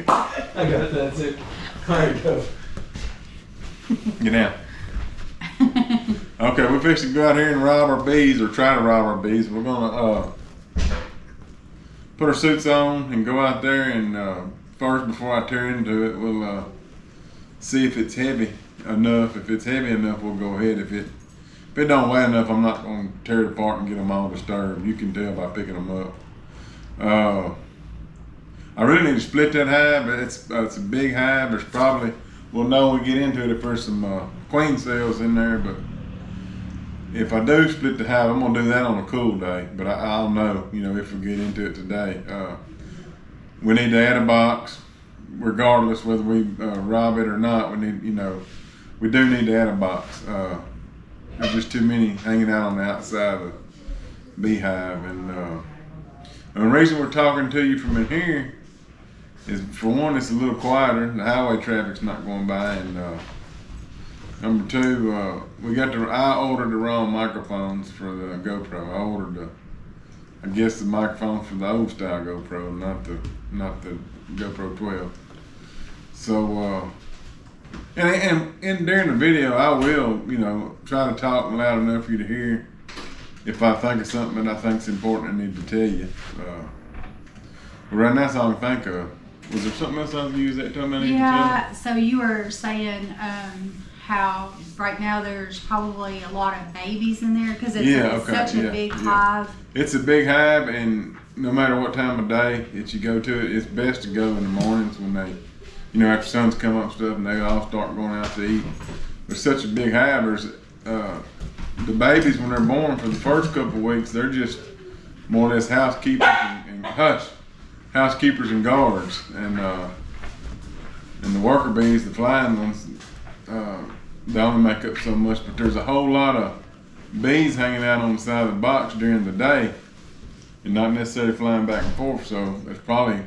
I got that too. There you go. Get down. Okay, we're fixing to go out here and rob our bees, or try to rob our bees. We're gonna put our suits on and go out there, and first, before I tear into it, we'll see if it's heavy enough. If it's heavy enough, we'll go ahead. If it don't weigh enough, I'm not gonna tear it apart and get them all disturbed. You can tell by picking them up. I really need to split that hive, but it's a big hive. There's probably, we'll know when we get into it if there's some queen cells in there, but if I do split the hive, I'm gonna do that on a cool day, but I'll know, if we get into it today. We need to add a box, regardless whether we rob it or not. We need, we do need to add a box. There's just too many hanging out on the outside of the beehive, and the reason we're talking to you from in here is, for one, it's a little quieter. The highway traffic's not going by, and number two, I ordered the wrong microphones for the GoPro. I ordered the microphones for the old style GoPro, not the GoPro 12. So, and during the video, I will, try to talk loud enough for you to hear if I think of something that I think's important, I need to tell you. But right now, that's all I can think of. Was there something else I was using that time I need to tell you? Yeah, so you were saying how right now there's probably a lot of babies in there because it's such a big hive. It's a big hive, and no matter what time of day that you go to it, it's best to go in the mornings when they, after sun's come up and stuff, and they all start going out to eat. There's such a big hive. There's the babies, when they're born, for the first couple of weeks, they're just more or less housekeepers housekeepers and guards, and the worker bees, the flying ones, they only make up so much. But there's a whole lot of bees hanging out on the side of the box during the day, and not necessarily flying back and forth. So it's probably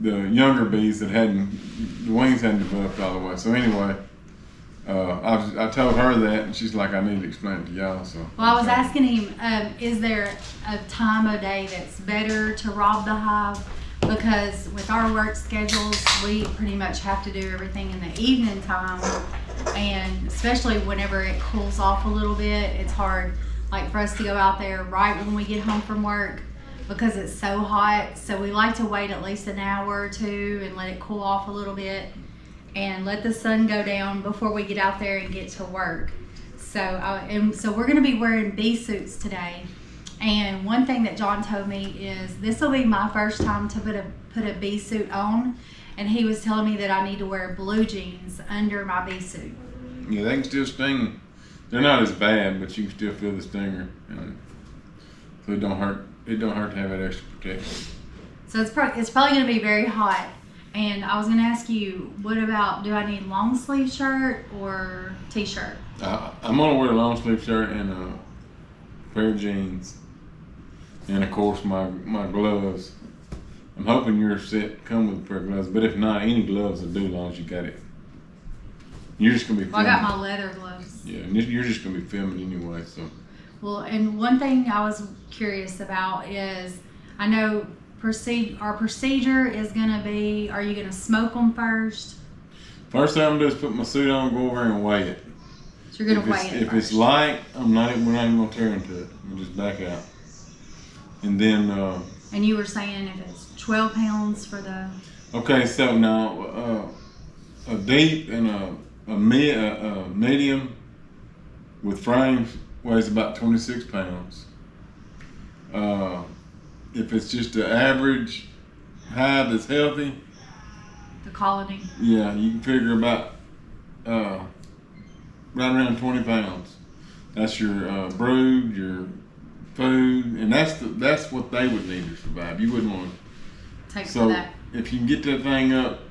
the younger bees that the wings hadn't developed all the way. So anyway. I told her that, and she's like, I need to explain it to y'all. So. Well, I was asking him, is there a time of day that's better to rob the hive? Because with our work schedules, we pretty much have to do everything in the evening time, and especially whenever it cools off a little bit, it's hard, like, for us to go out there right when we get home from work because it's so hot. So we like to wait at least an hour or two and let it cool off a little bit, and let the sun go down before we get out there and get to work. So we're going to be wearing bee suits today. And one thing that John told me is this will be my first time to put a bee suit on, and he was telling me that I need to wear blue jeans under my bee suit. Yeah, they can still sting. They're not as bad, but you can still feel the stinger, and so it don't hurt. It don't hurt to have that extra protection. So it's probably going to be very hot. And I was going to ask you, what about, do I need long sleeve shirt or t-shirt? I'm going to wear a long sleeve shirt and a pair of jeans. And of course my gloves. I'm hoping your set come with a pair of gloves, but if not, any gloves will do as long as you got it. You're just going to be filming. Well, I got my leather gloves. Yeah, and you're just going to be filming anyway, so. Well, and one thing I was curious about is, I know our procedure is going to be, are you going to smoke them first? First thing I'm going to do is put my suit on, go over and weigh it. So you're going to weigh it If first. it's light, we're not even going to tear into it. We'll just back out. And then... and you were saying if it's 12 pounds for the... Okay, so now a deep and a medium with frames weighs about 26 pounds. If it's just an average hive that's healthy, the colony. Yeah, you can figure about right around 20 pounds. That's your brood, your food, and that's what they would need to survive. You wouldn't want to take for that. If you can get that thing up,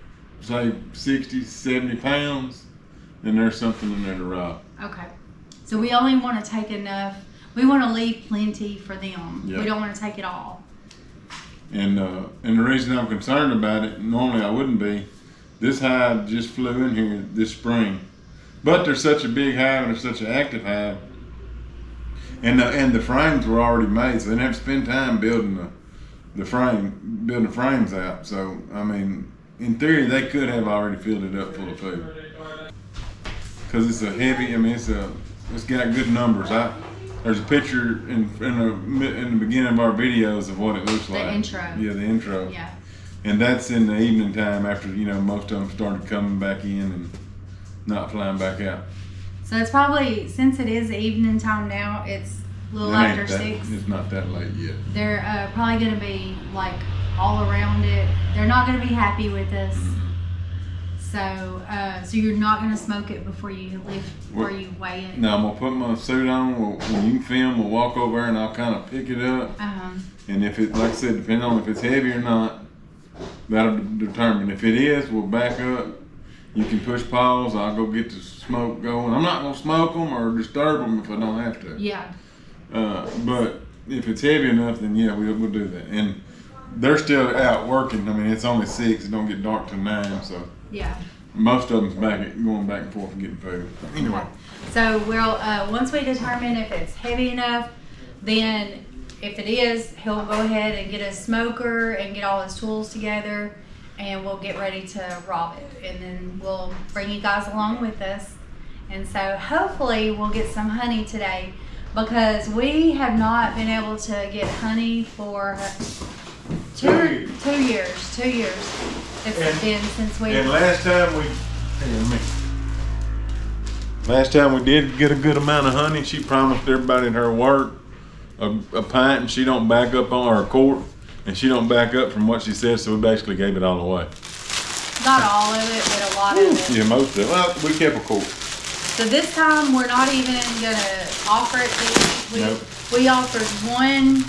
say 60, 70 pounds, then there's something in there to rob. Okay. So we only want to take enough. We want to leave plenty for them. Yep. We don't want to take it all. And the reason I'm concerned about it, normally I wouldn't be, this hive just flew in here this spring. But they're such a big hive and they're such an active hive. And the frames were already made, so they didn't have to spend time building the frame, building the frames out. So, I mean, in theory, they could have already filled it up full of food. Because it's a heavy, I mean, it's got good numbers. There's a picture in the beginning of our videos of what it looks like. The intro. Yeah, the intro. Yeah. And that's in the evening time after, you know, most of them started coming back in and not flying back out. So it's probably, since it is evening time now, it's a little after 6. It's not that late yet. They're probably going to be like all around it. They're not going to be happy with us. So you're not going to smoke it before you weigh it? No, I'm going to put my suit on. When you can film, we'll walk over there and I'll kind of pick it up. And if it, like I said, depending on if it's heavy or not, that'll determine. If it is, we'll back up. You can push pause. I'll go get the smoke going. I'm not going to smoke them or disturb them if I don't have to. Yeah. But if it's heavy enough, then yeah, we'll do that. And they're still out working. I mean, it's only 6. It don't get dark till 9, so. Yeah. Most of them's going back and forth and getting food. Anyway. Okay. So we'll once we determine if it's heavy enough, then if it is, he'll go ahead and get a smoker and get all his tools together, and we'll get ready to rob it. And then we'll bring you guys along with us. And so hopefully we'll get some honey today, because we have not been able to get honey for 2 years. 2 years. It's been since we. And last time we did get a good amount of honey, she promised everybody at her work a pint, and she don't back up on her quart, and she don't back up from what she said. So we basically gave it all away. Not all of it, but a lot of it. Yeah, most of it. Well, we kept a quart. So this time we're not even gonna offer it to you. Nope. We offered 1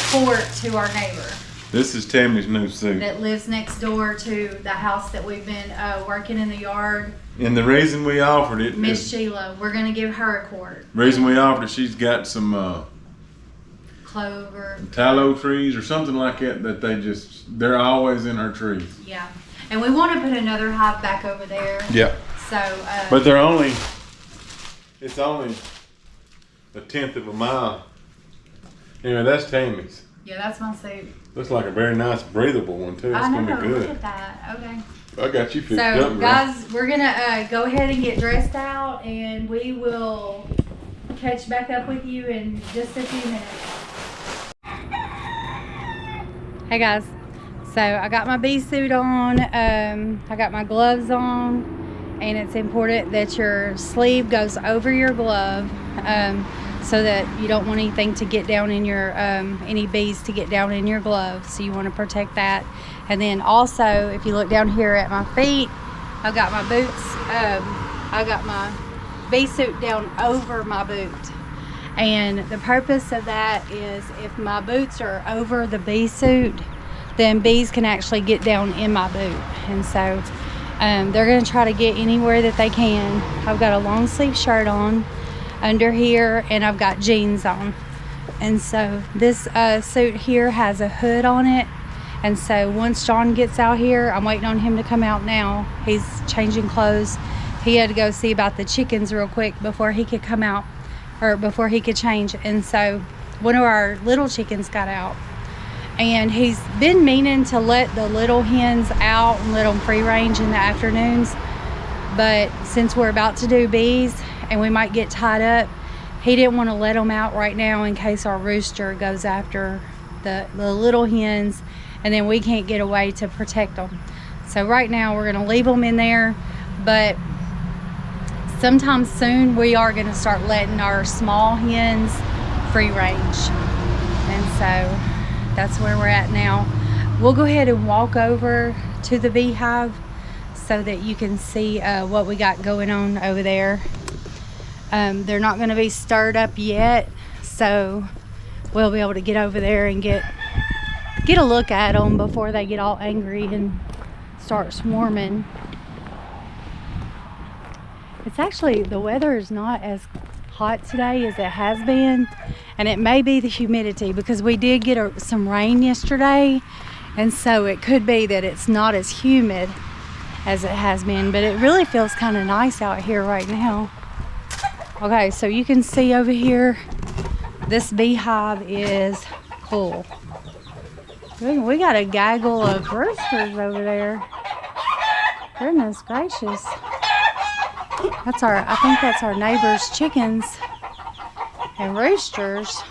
quart to our neighbor This is Tammy's new suit. that lives next door to the house that we've been working in the yard. And the reason we offered it Miss is, Sheila, we're gonna give her a quart. reason we offered it, she's got some Clover. tallow trees or something like that they're always in her trees. Yeah. And we want to put another hive back over there. Yeah. So. But it's only 1/10 of a mile. Anyway, that's Tammy's. Yeah, that's my suit. Looks like a very nice breathable one too. It's I know, gonna be good. look at that. Okay. I got you fixed So, up, girl. guys, we're gonna go ahead and get dressed out, and we will catch back up with you in just a few minutes. Hey guys, so I got my bee suit on, I got my gloves on, and it's important that your sleeve goes over your glove, so that you don't want anything to get down in your, any bees to get down in your glove, so you want to protect that. And then also, if you look down here at my feet, I've got my boots, I got my bee suit down over my boot. And the purpose of that is if my boots are over the bee suit, then bees can actually get down in my boot. And so they're going to try to get anywhere that they can. I've got a long sleeve shirt on under here, and I've got jeans on. And so this suit here has a hood on it. And so once John gets out here, I'm waiting on him to come out now. He's changing clothes. He had to go see about the chickens real quick before he could come out, or before he could change. And so one of our little chickens got out, and he's been meaning to let the little hens out and let them free range in the afternoons, but since we're about to do bees and we might get tied up, he didn't want to let them out right now in case our rooster goes after the little hens, and then we can't get away to protect them. So right now we're going to leave them in there, but sometime soon we are going to start letting our small hens free range. And so that's where we're at now. We'll go ahead and walk over to the beehive so that you can see what we got going on over there. They're not going to be stirred up yet, so we'll be able to get over there and get a look at them before they get all angry and start swarming. It's actually, the weather is not as hot today as it has been, and it may be the humidity, because we did get some rain yesterday, and so it could be that it's not as humid as it has been, but it really feels kind of nice out here right now. Okay, so you can see over here, this beehive is full. We got a gaggle of roosters over there. Goodness gracious. I think that's our neighbor's chickens and roosters.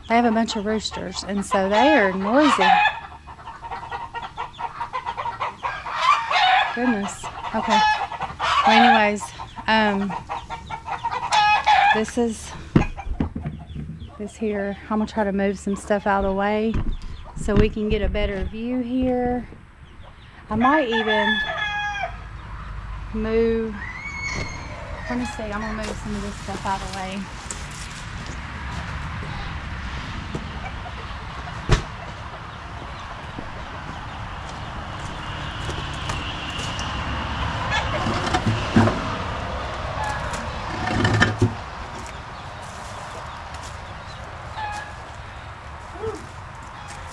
They have a bunch of roosters, and so they are noisy. Goodness. Okay. Well, anyways, this here, I'm gonna try to move some stuff out of the way so we can get a better view here. I might even move, let me see, I'm gonna move some of this stuff out of the way.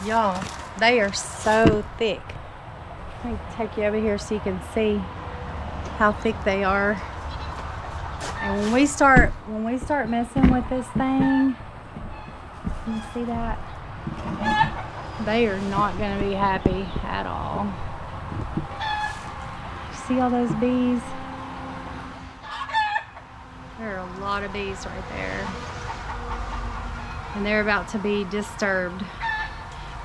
Y'all, they are so thick. Let me take you over here so you can see how thick they are. And when we start messing with this thing, can you see that? They are not going to be happy at all. See all those bees? There are a lot of bees right there. And they're about to be disturbed.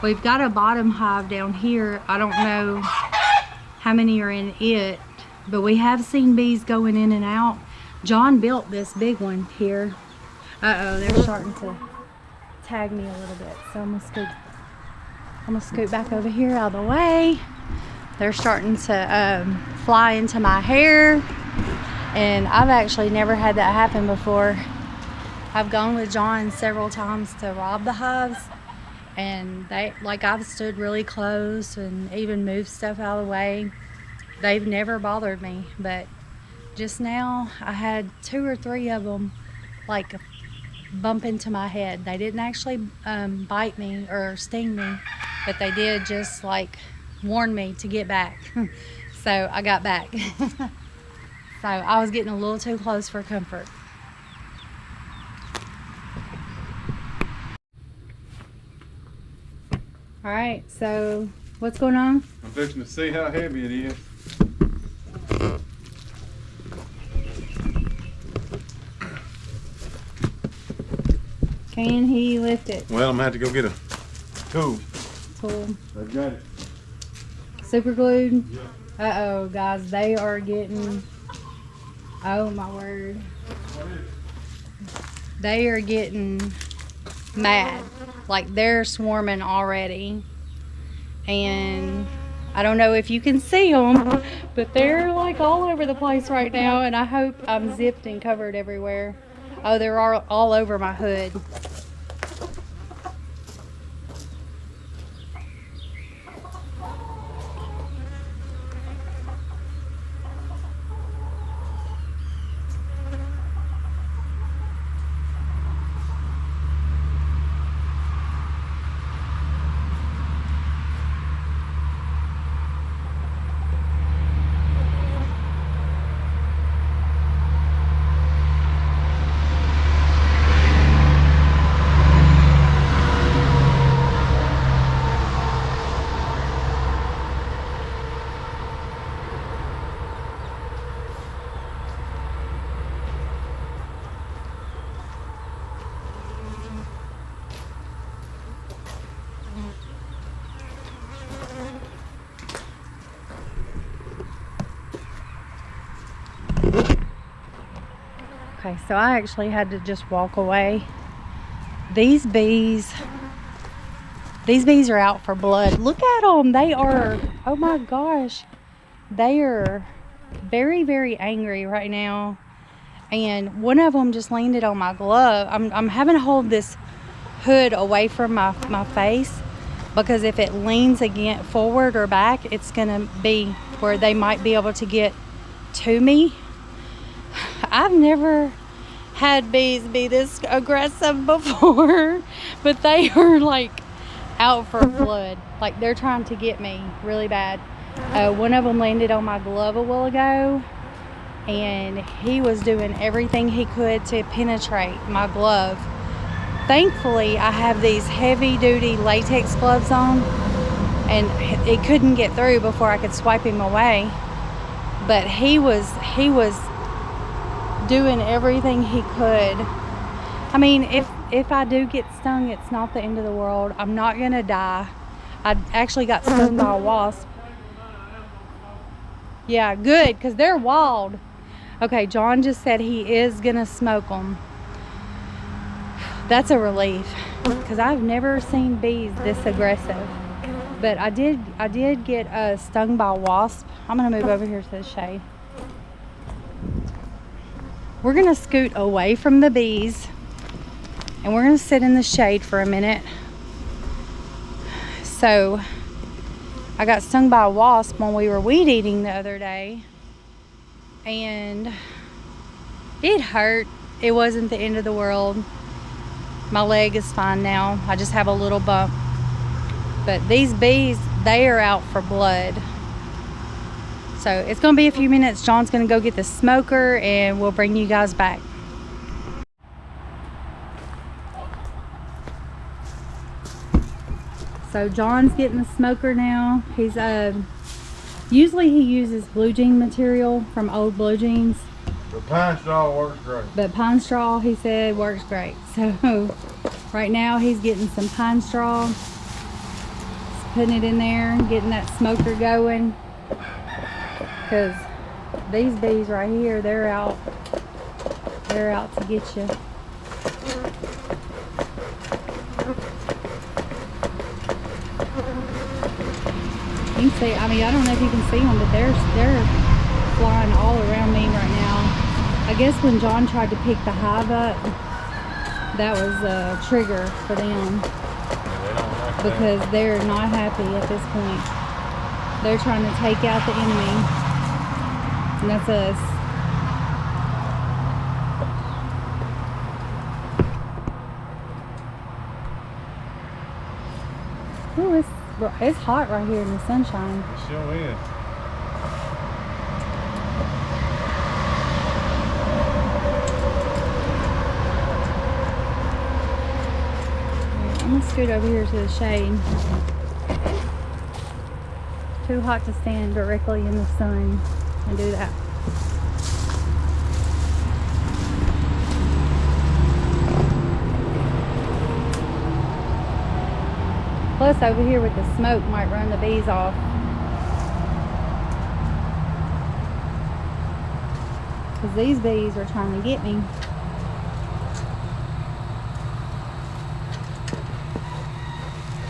We've got a bottom hive down here. I don't know how many are in it, but we have seen bees going in and out. John built this big one here. Uh-oh, they're starting to tag me a little bit. So I'm gonna scoot back over here out of the way. They're starting to fly into my hair. And I've actually never had that happen before. I've gone with John several times to rob the hives. And I've stood really close and even moved stuff out of the way. They've never bothered me, but just now I had 2 or 3 of them like bump into my head. They didn't actually bite me or sting me, but they did just like warn me to get back. So I got back. So I was getting a little too close for comfort. All right, so what's going on? I'm fixing to see how heavy it is. Can he lift it? Well, I'm gonna have to go get a tool. Tool. I've got it. Super glued? Yeah. Uh-oh, guys, they are getting, oh my word. They are getting mad. Like they're swarming already. And I don't know if you can see them, but they're like all over the place right now, and I hope I'm zipped and covered everywhere. Oh, they're all over my hood. Okay, so I actually had to just walk away. These bees are out for blood. Look at them. They are, oh my gosh. They are very, very angry right now. And one of them just landed on my glove. I'm having to hold this hood away from my face, because if it leans again forward or back, it's gonna be where they might be able to get to me. I've never had bees be this aggressive before, but they are like out for blood. Like they're trying to get me really bad. One of them landed on my glove a while ago, and he was doing everything he could to penetrate my glove thankfully I have these heavy duty latex gloves on, and it couldn't get through before I could swipe him away. But he was doing everything he could. I mean, if I do get stung, it's not the end of the world. I'm not gonna die. I actually got stung by a wasp. Yeah, good, because they're wild. Okay, John just said he is gonna smoke them. That's a relief, because I've never seen bees this aggressive. But I did get stung by a wasp. I'm gonna move over here to the shade. We're gonna scoot away from the bees, and we're gonna sit in the shade for a minute. So I got stung by a wasp when we were weed eating the other day, and it hurt. It wasn't the end of the world. My leg is fine now. I just have a little bump. But these bees, they are out for blood. So it's gonna be a few minutes. John's gonna go get the smoker and we'll bring you guys back. So John's getting the smoker now. He's usually he uses blue jean material from old blue jeans. The pine straw works great. But pine straw, he said, works great. So right now he's getting some pine straw. He's putting it in there, getting that smoker going. Because these bees right here, they're out to get you. You can see, I mean, I don't know if you can see them, but they're flying all around me right now. I guess when John tried to pick the hive up, that was a trigger for them. Because they're not happy at this point. They're trying to take out the enemy. And that's us. Ooh, it's hot right here in the sunshine. It sure is. I'm gonna scoot over here to the shade. Too hot to stand directly in the sun and do that. Plus over here with the smoke might run the bees off. Because these bees are trying to get me.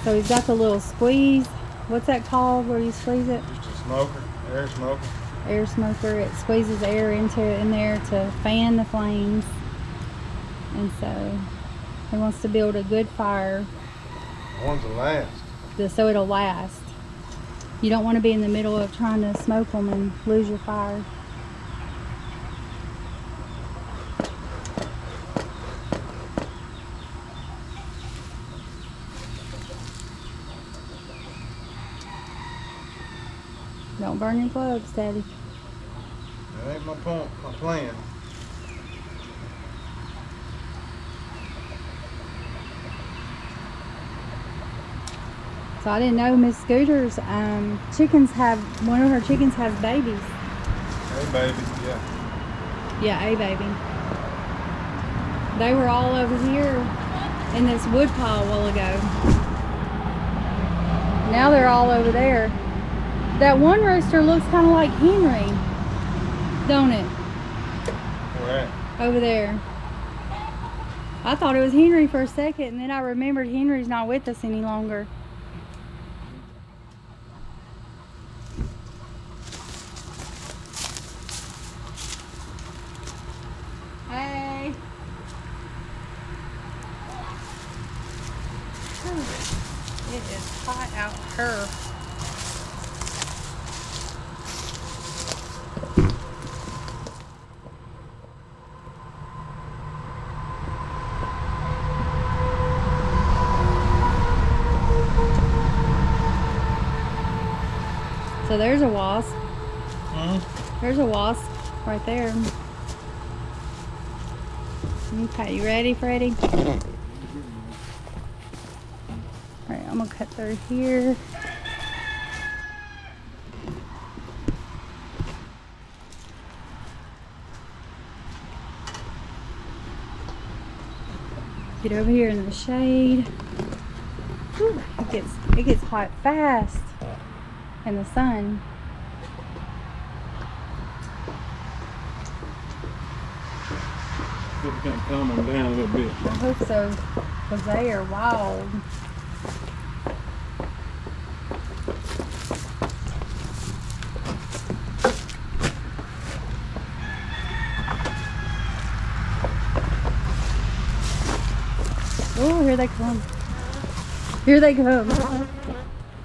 So he's got the little squeeze. What's that called where you squeeze it? Just a smoker, air smoker. Air smoker. It squeezes air in there to fan the flames. And so he wants to build a good fire. One's will last. So it'll last. You don't want to be in the middle of trying to smoke them and lose your fire. Don't burn your plugs, Daddy. That ain't my plan. So I didn't know Miss Scooter's chickens one of her chickens has babies. Hey baby, yeah. Yeah, a baby. They were all over here in this wood pile a while ago. Now they're all over there. That one rooster looks kind of like Henry, don't it? Where at? Over there. I thought it was Henry for a second, and then I remembered Henry's not with us any longer. Hey. Whew. It is hot out here. So there's a wasp. There's a wasp right there. Okay, you ready, Freddie? I'm gonna cut through here. Get over here in the shade. Whew, it gets hot fast in the sun. It's kind of calm them down a little bit. I hope so, because they are wild. Oh, here they come. Here they come.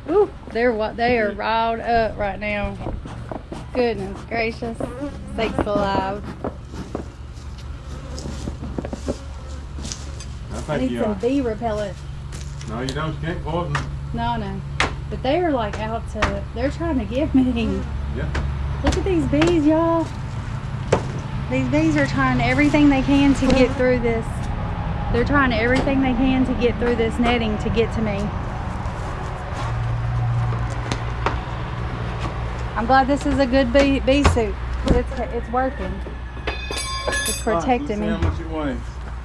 Ooh, they are riled up right now. Goodness gracious. Sakes alive. I need some bee repellent. No, you don't. You can't poison them. No. But they are like they're trying to get me. Yeah. Look at these bees, y'all. These bees are trying everything they can to get through this. They're trying everything they can to get through this netting to get to me. I'm glad this is a good bee suit. It's working. It's protecting me. How much it weighs.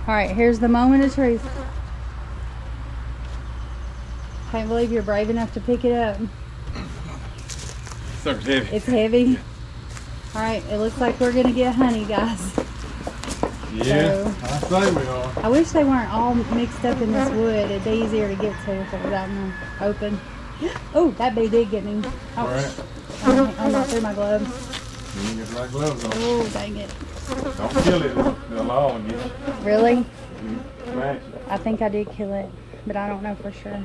All right, here's the moment of truth. Can't believe you're brave enough to pick it up. Sucker's heavy. It's heavy. Yeah. All right, it looks like we're gonna get honey, guys. Yeah, So, I say we are. I wish they weren't all mixed up in this wood. It'd be easier to get to if it was out in the open. Oh, that bee did get me. Oh, Right. I'm not through my gloves. You get black gloves on. Oh, dang it. Don't kill it. They'll all get it. Really? Smash it. I think I did kill it, but I don't know for sure.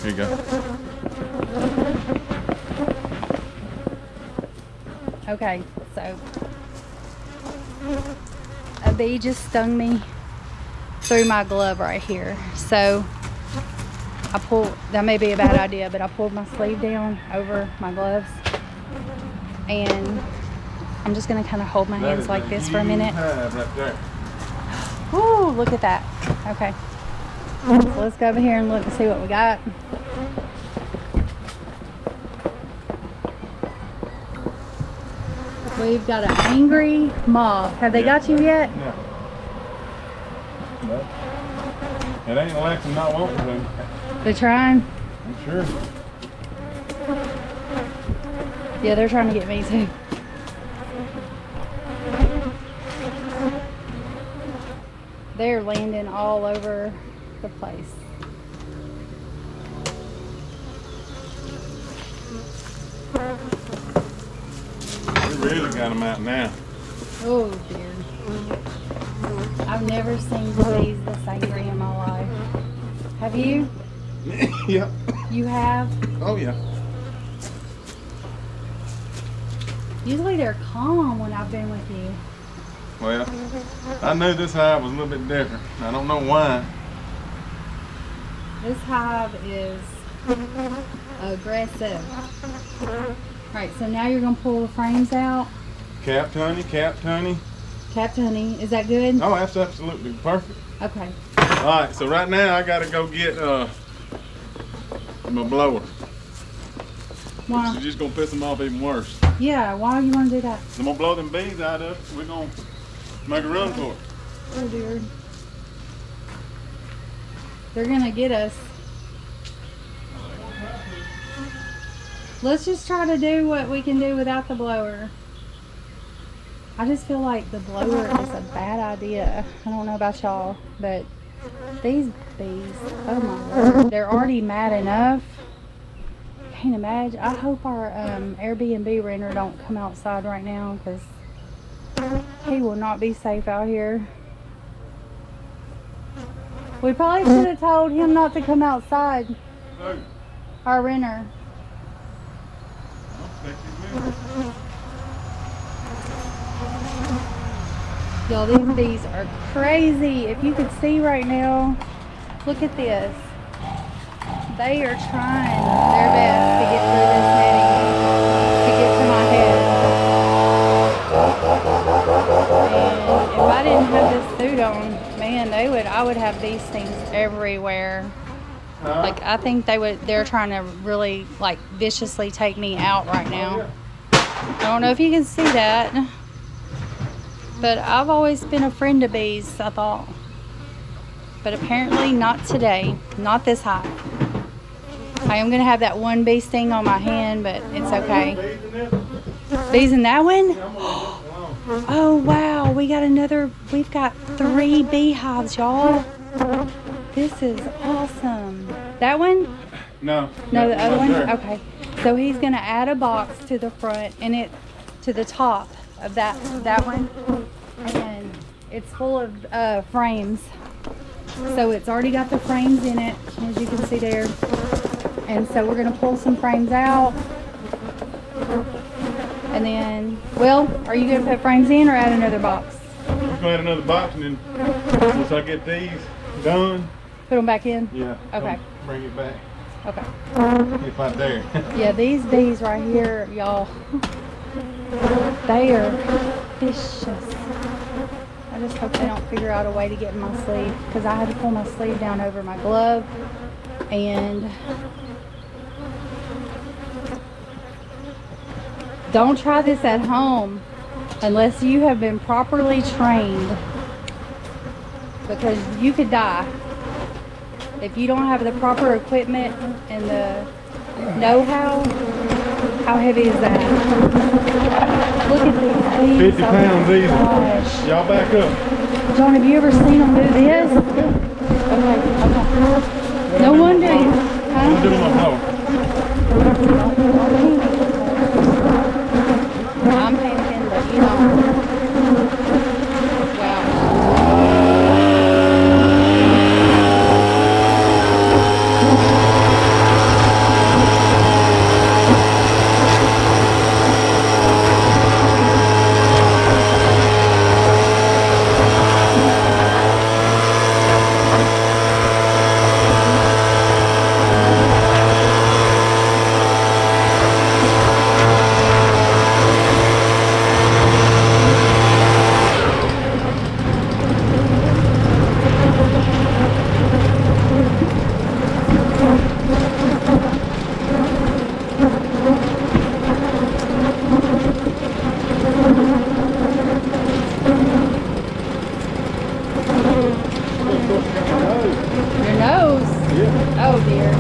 Here you go. Okay, so a bee just stung me through my glove right here. So I pulled, that may be a bad idea, but I pulled my sleeve down over my gloves, and I'm just gonna kind of hold my hands like this for a minute. Right there. Ooh, look at that. Okay, so let's go over here and look and see what we got. We've got an angry moth. Have they got you yet? No. No. It ain't like them not wanting to. They're trying. I'm sure. Yeah, they're trying to get me too. They're landing all over the place. We really got them out now. Oh dear. I've never seen bees this angry in my life. Have you? Yep. You have? Oh yeah. Usually they're calm when I've been with you. Well, I knew this hive was a little bit different. I don't know why. This hive is aggressive. Alright, so now you're going to pull the frames out. Capped honey, capped honey. Capped honey. Is that good? Oh, that's absolutely perfect. Okay. Alright, so right now I gotta go get my blower. Why? She's just gonna piss them off even worse. Yeah, why do you want to do that? I'm gonna blow them bees out of it. We're gonna make a run for it. Oh dear. They're going to get us. Let's just try to do what we can do without the blower. I just feel like the blower is a bad idea. I don't know about y'all, but these bees, oh my Lord, they're already mad enough. Can't imagine. I hope our Airbnb renter don't come outside right now, because he will not be safe out here. We probably should have told him not to come outside. Hey, Our renter. I'll take you with me. Y'all, these bees are crazy. If you could see right now, look at this. They are trying their best to get through this netting, to get to my head. And if I didn't have this suit on, man, I I would have these things everywhere. Like, I think they're trying to really, like, viciously take me out right now. I don't know if you can see that, but I've always been a friend of bees, I thought. But apparently not today, not this hive. I am going to have that one bee sting on my hand, but it's okay. Bees in that one? Oh, wow. We've got 3 beehives, y'all. This is awesome. That one? No. No, the other one? There. Okay. So he's going to add a box to the front and to the top of that one. And it's full of frames. So it's already got the frames in it, as you can see there. And so we're going to pull some frames out. And then, well, are you going to put frames in or add another box? We're going to add another box, and then once I get these done. Put them back in? Yeah. Okay. Bring it back. Okay. If I'm there. Yeah, these bees right here, y'all, they are vicious. I just hope they don't figure out a way to get in my sleeve, because I had to pull my sleeve down over my glove. And don't try this at home unless you have been properly trained, because you could die if you don't have the proper equipment and the know-how. How heavy is that? Look at these bees. 50 pounds easy. Gosh. Y'all back up. John, have you ever seen them do this? Okay. No wonder you. I'm doing my blow. I'm panicking, but you know. Wow. Your nose? Yeah. Oh dear.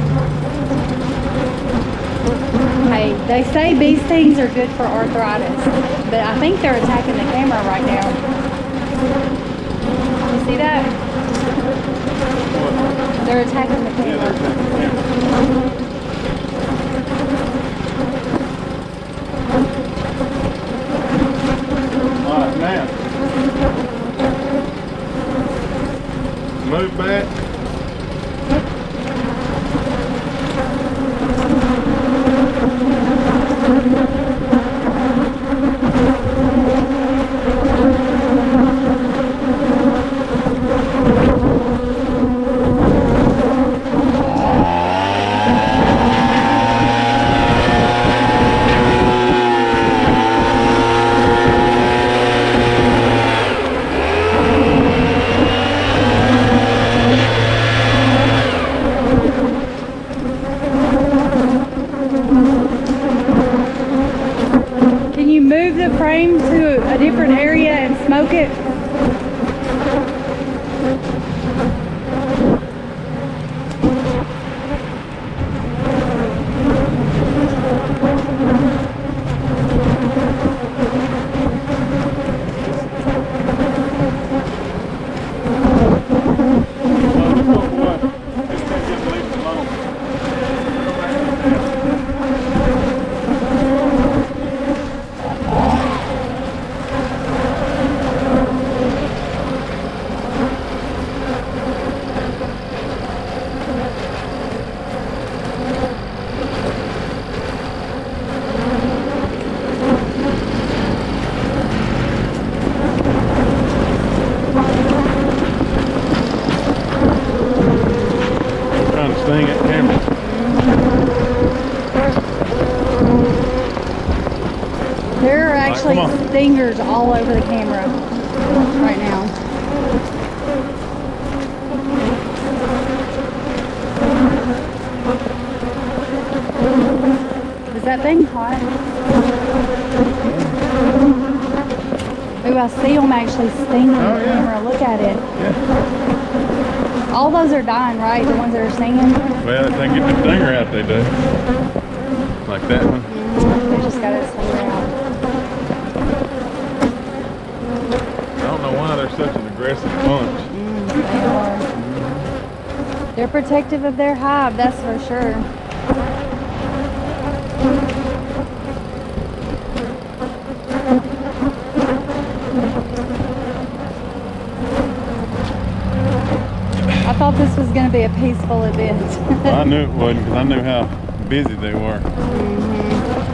Hey, they say bee stings are good for arthritis, but I think they're attacking the camera right now. You see that? They're attacking the camera. Alright, now. Move back. Can you move the frame to a different area and smoke it? Trying to sting at camera. There are actually come on. stingers all over the camera right now. that thing hot? Ooh, I see them actually stinging the camera. Look at it. Yeah. All those are dying, right? The ones that are stinging? Well, if they get the stinger out, they do. Like that one. They just got it stinger out. I don't know why they're such an aggressive bunch. They are. They're protective of their hive, that's for sure. I thought this was going to be a peaceful event. Well, I knew it wasn't because I knew how busy they were.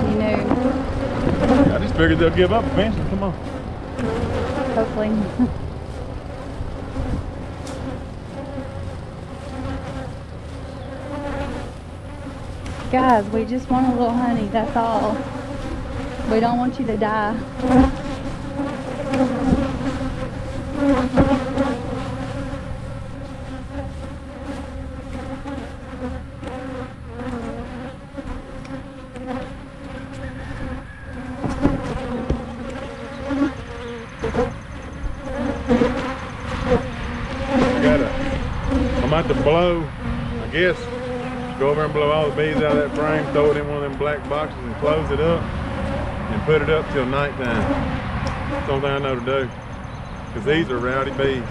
You knew. I just figured they'll give up eventually. Come on. Hopefully. Guys, we just want a little honey, that's all. We don't want you to die. I'm about to blow, I guess. Go over and blow all the bees out of that frame, throw it in one of them black boxes and close it up and put it up till nighttime. That's the only thing I know to do. Because these are rowdy bees.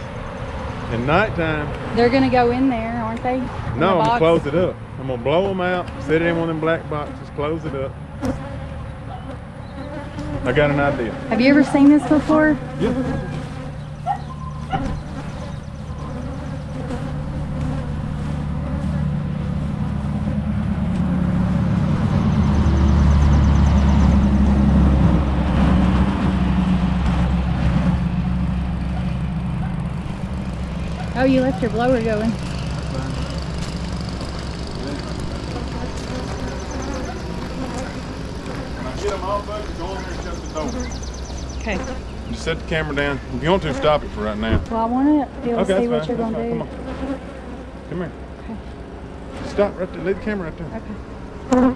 And nighttime. They're gonna go in there, aren't they? No, I'm gonna close it up. I'm gonna blow them out, set it in one of them black boxes, close it up. I got an idea. Have you ever seen this before? Yeah. Oh, you left your blower going. When I get them all bugged, go in there and shut the door. Okay. Just set the camera down. If you want to, stop it for right now. Well, I want to be able to see what you're going to do. Come on. Come here. Okay. Stop right there. Leave the camera right there. Okay. Come on.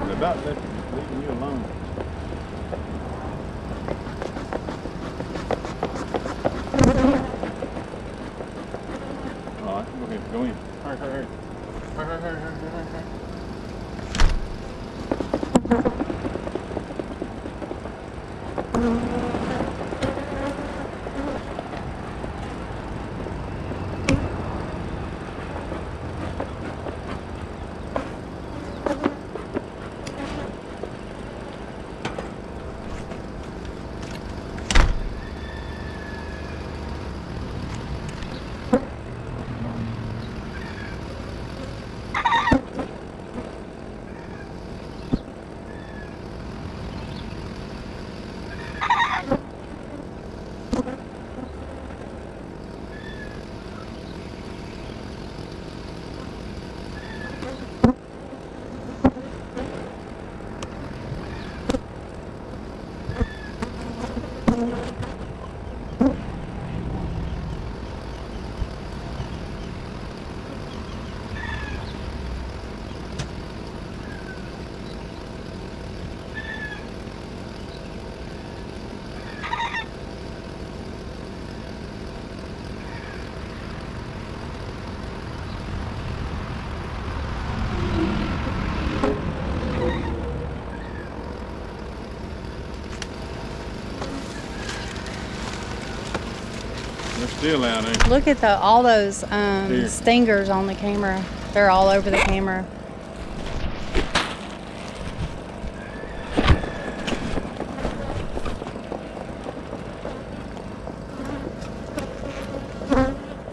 The dot leaving you alone. All right, go ahead. Go in. Hurry, hurry, hurry. Hurry, hurry, hurry, hurry, hurry, hurry. They're still out there. Look at all those stingers on the camera. They're all over the camera.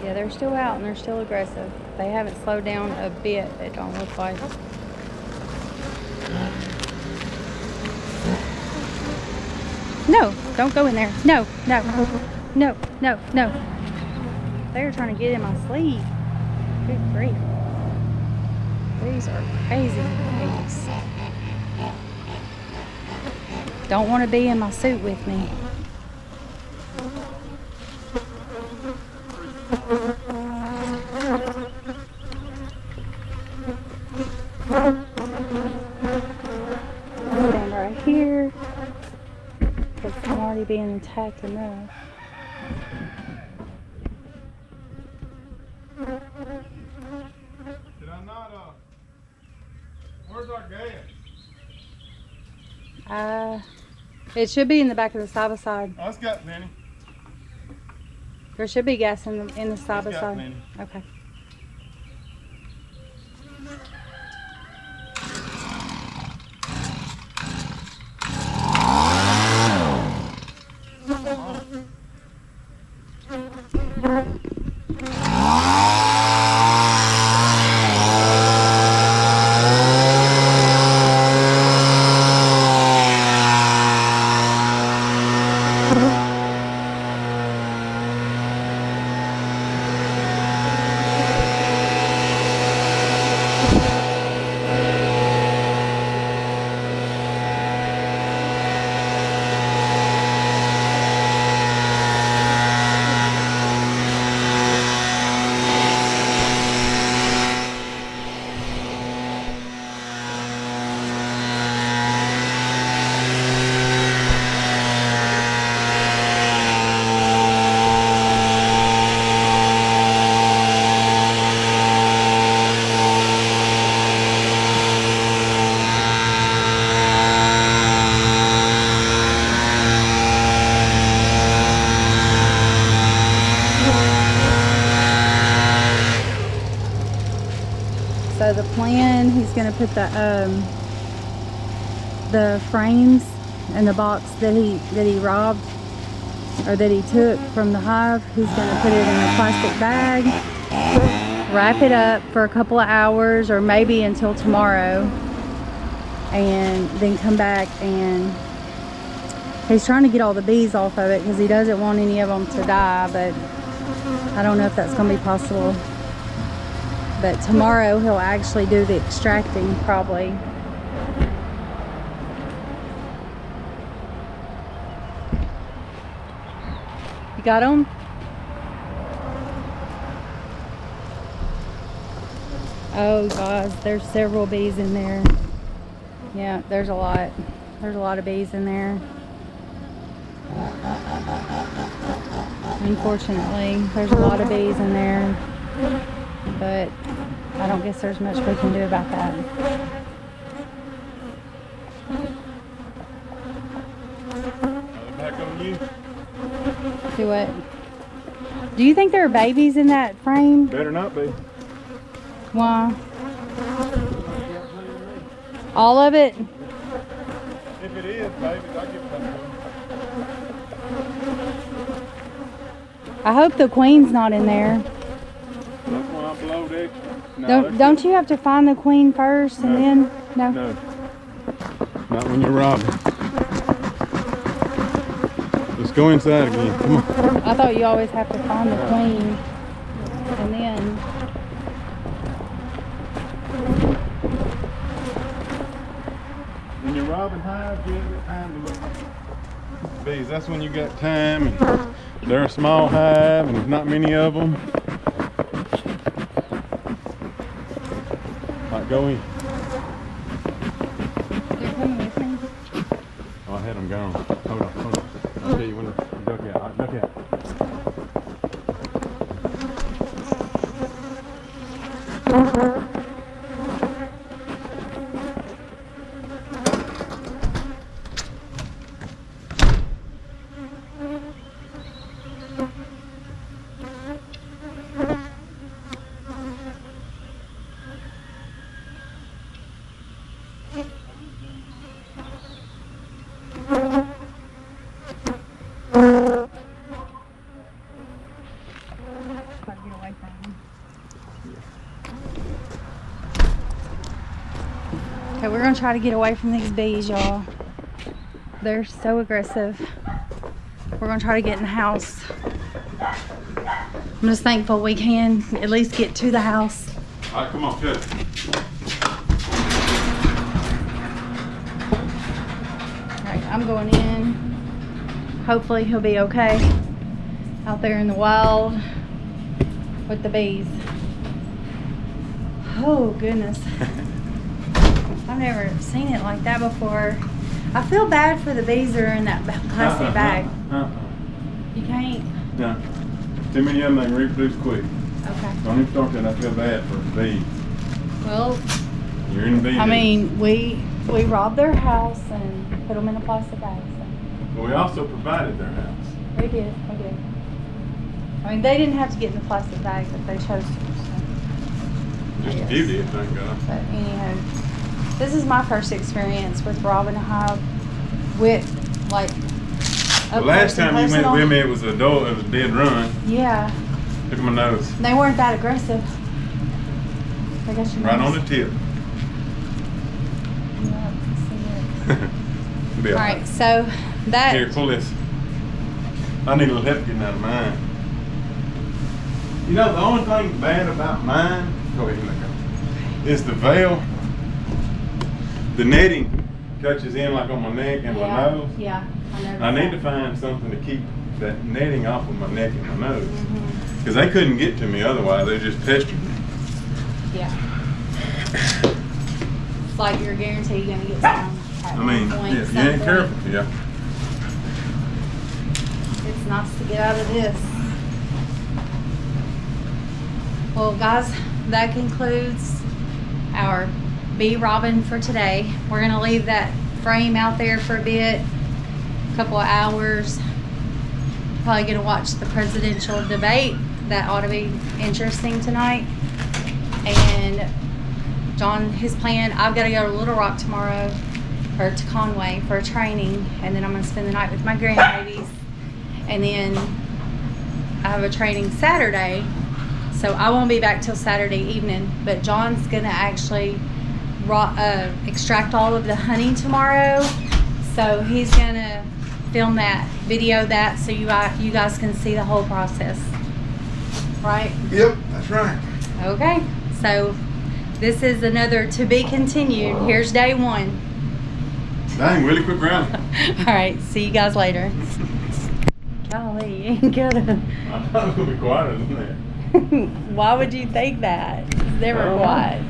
Yeah, they're still out and they're still aggressive. They haven't slowed down a bit, it don't look like. No, don't go in there. No, no, no, no, no. They're trying to get in my sleeve. Good grief. These are crazy bees. Don't want to be in my suit with me. intact enough. Did I not, where's our gas? It should be in the back of the side by side. Oh, it's got plenty. There should be gas in the side by It's got side. plenty. Okay. So the plan, he's gonna put the frames in the box that he robbed or that he took from the hive. He's gonna put it in a plastic bag, wrap it up for a couple of hours or maybe until tomorrow, and then come back. And he's trying to get all the bees off of it because he doesn't want any of them to die, but I don't know if that's gonna be possible. But tomorrow he'll actually do the extracting, probably. You got them? Oh gosh, there's several bees in there. Yeah, there's a lot. There's a lot of bees in there. Unfortunately, there's a lot of bees in there. But I don't guess there's much we can do about that. Back on you. Do what? Do you think there are babies in that frame? Better not be. Why? All of it? If it is, baby, I'll give it back to you. I hope the queen's not in there. That's when I blow the extra. No, Don't you have to find the queen first and then? No. No. Not when you're robbing. Let's go inside again. Come on. I thought you always have to find the queen and then. When you're robbing hives, you ain't got time to look at bees. That's when you got time, and they're a small hive, and there's not many of them. Like, go in. They're coming with me. Oh, I had them gone. Hold on. I'll tell you when to duck out. All right, duck out. Okay, we're gonna try to get away from these bees, y'all. They're so aggressive. We're gonna try to get in the house. I'm just thankful we can at least get to the house. All right, come on, cut it. Alright, I'm going in. Hopefully he'll be okay out there in the wild with the bees. Oh goodness. I've never seen it like that before. I feel bad for the bees that are in that plastic bag. You can't. No. Too many of them, they can reproduce quick. Okay. Don't even start that. I feel bad for the bees. Well, You're in the bee I business. mean, we robbed their house and put them in a plastic bag. So. But we also provided their house. We did. I mean, they didn't have to get in the plastic bag, but they chose to. So. Just a Yes. few did, thank God. But anyhow, this is my first experience with robbing a hive with like. The last time you went with me, it was a dead run. Yeah. Look at my nose. They weren't that aggressive. I guess your Right nose. on the tip. Yeah, I can see it. Be All right, so that. Here, pull this. I need a little help getting out of mine. You know, the only thing bad about mine, go ahead and let go, is the veil. The netting catches in like on my neck and my nose. Yeah, I know. I need to find something to keep that netting off of my neck and my nose. Mm-hmm. Because they couldn't get to me otherwise, they just pestered me. Yeah. It's like you're guaranteed you're gonna get some. At I mean, one point, yeah, some you ain't point. careful, yeah. It's nice to get out of this. Well, guys, that concludes our bee robbing for today. We're gonna leave that frame out there for a bit, a couple of hours. Probably gonna watch the presidential debate. That ought to be interesting tonight. And John, his plan, I've got to go to Little Rock tomorrow, or to Conway for a training, and then I'm gonna spend the night with my grandbabies. And then I have a training Saturday, so I won't be back till Saturday evening. But John's gonna actually extract all of the honey tomorrow, so he's gonna film that, video that, so you guys can see the whole process. Right? Yep, that's right. Okay, so this is another to be continued. Here's day one. Dang, really quick round. All right, see you guys later. Golly, you ain't gonna. I thought it was going to be quieter than that. Why would you think that? It's never quiet.